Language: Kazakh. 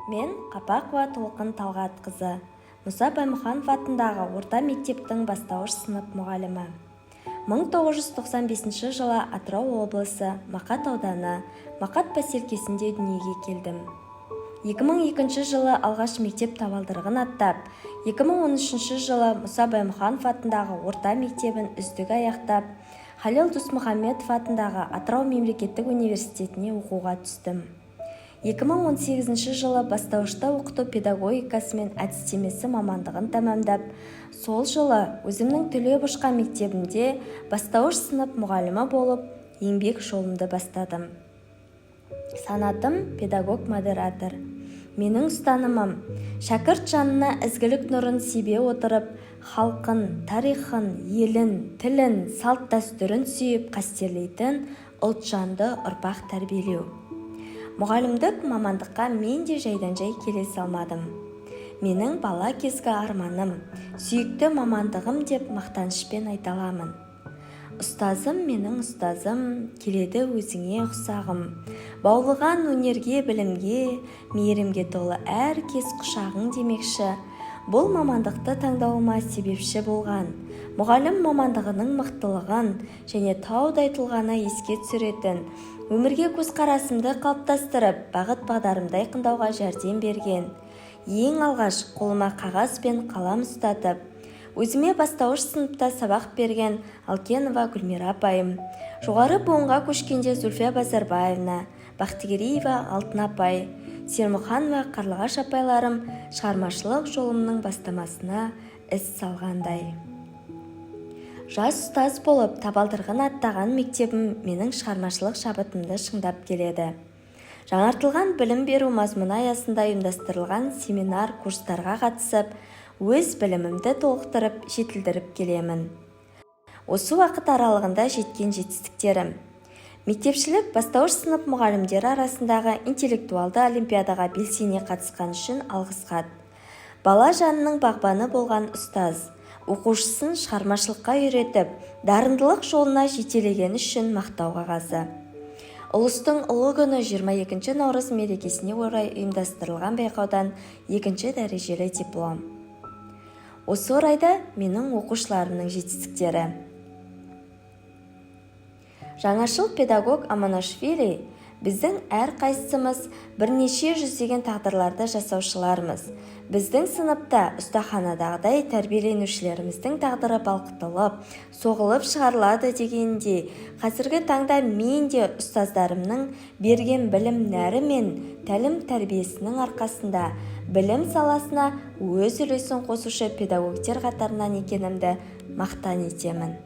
Мен Қапақова Толқын Талғатқызы, Мұса Баймұханов атындағы орта мектептің бастауыш сынып мұғалімі. 1995 жылы Атырау облысы Мақат ауданы Мақат поселкесінде дүниеге келдім. 2002 жылы алғаш мектеп табалдырығын аттап, 2013 жылы Мұса Баймұханов атындағы орта мектебін үздік аяқтап, Халил Досмұхамедов атындағы Атырау мемлекеттік университетіне оқуға түстім. 2018 жылы бастауышта оқыту педагогикасы мен әдістемесі мамандығын тәмамдап, сол жылы өзімнің түлеп ұшқан мектебімде бастауыш сынып мұғалімі болып, еңбек жолымды бастадым. Санатым педагог-модератор. Менің ұстанымым, шәкірт жанына ізгілік нұрын себе отырып, халқын, тарихын, елін, тілін, салт-дәстүрін сүйіп қастерлейтін ұлтжанды ұрпақ тәрбиелеу. Мұғалімдік мамандыққа мен де жайдан-жай келе салмадым. Менің бала кезгі арманым, сүйікті мамандығым деп мақтанышпен айта аламын. Ұстазым менің ұстазым, келеді өзіңе ұқсағым. Баулыған өнерге, білімге, мейірімге толы әр кез құшағың демекші. Бұл мамандықты таңдауыма себепші болған. Мұғалім мамандығының мықтылығын және таудай тұлғаны еске түсіретін, өмірге көзқарасымды қалыптастырып, бағыт-бағдарымды айқындауға жәрдем берген. Ең алғаш қолыма қағаз бен қалам ұстатып, өзіме бастауыш сыныпта сабақ берген Алкенова Гүлмира апайым, жоғары буынға көшкенде Зульфия Базарбаевна, Бақтыгереева Алтын апай, Сермұханова Қарлығаш апайларым шығармашылық жолымның бастамасына із салғандай. Жас ұстаз болып табалдырығын аттаған мектебім менің шығармашылық шабытымды шыңдап келеді. Жаңартылған білім беру мазмұны аясында ұйымдастырылған семинар, курстарға қатысып, өз білімімді толықтырып, жетілдіріп келемін. Осы уақыт аралығында жеткен жетістіктерім: мектепшілік бастауыш сынып мұғалімдері арасындағы интеллектуалды олимпиадаға белсене қатысқан үшін алғыс хат. Бала жанының бағбаны болған ұстаз, оқушысын шығармашылыққа үйретіп, дарындылық жолына жетелеген үшін мақтау қағазы. Ұлыстың ұлы күні 22 наурыз мерекесіне орай ұйымдастырылған байқаудан 2-ші дәрежелі диплом. Осы орайда менің оқушыларымның жетістіктері: жаңашыл педагог Аманашвили: біздің әр қайсымыз бірнеше жүздеген тағдырларды жасаушылармыз. Біздің сыныпта ұстаханадағыдай тәрбиеленушілеріміздің тағдыры балқытылып, соғылып шығарылады дегенде, қазіргі таңда мен де ұстаздарымның берген білім нәрі мен тәлім тәрбиесінің арқасында білім саласына өз үлесін қосушы педагогтер қатарынан екенімді мақтан етемін.